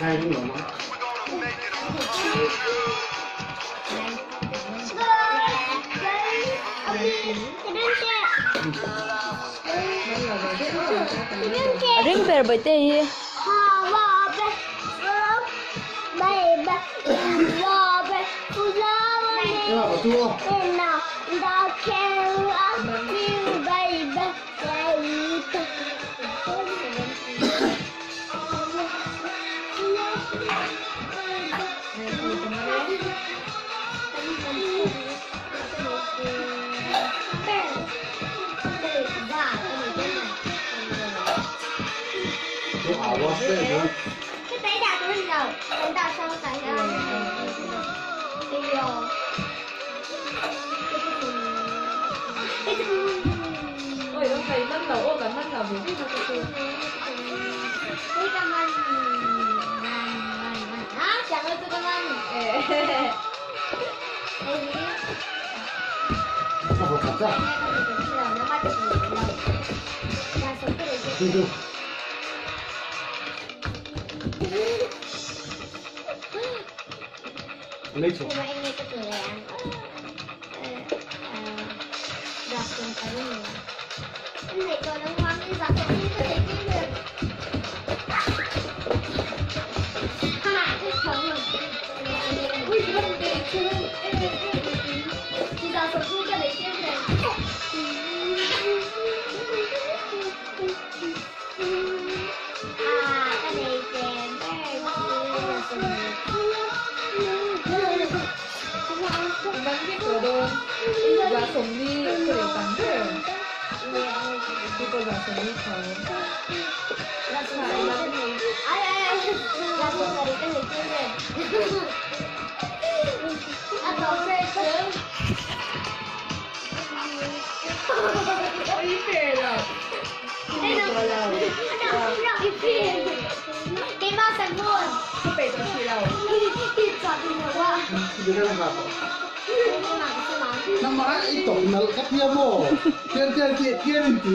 Hai đúng rồi. Ring berbeda. Cái tay đạp của mình rồi, mình đạp xong phải ôi nó phải mất đầu ô cả mất đầu vì cái cảm ơn chẳng ơn tôi cảm ơn lấy chỗ nhưng mà anh nghe cái từ này đọc từng cái này anh thấy con nó ngoan như vậy thì có thể kiếm được không ui cái vấn đề chưa chỉ là số cái đấy chưa này cái này kèm bắn cái cửa đồ và sống đi cái để bắn rồi khi tôi vào sống đi khỏi là số cái này ai là số cái này chưa này anh đọc phê chứ ôi phê rồi đây là anh đọc phê cái bao sẵn luôn cái phê tôi chỉ đầu cái chọn thì nhiều quá nó mãi ít tổng nó cắt thêm mồ, thiên thiên chị thiên chỉ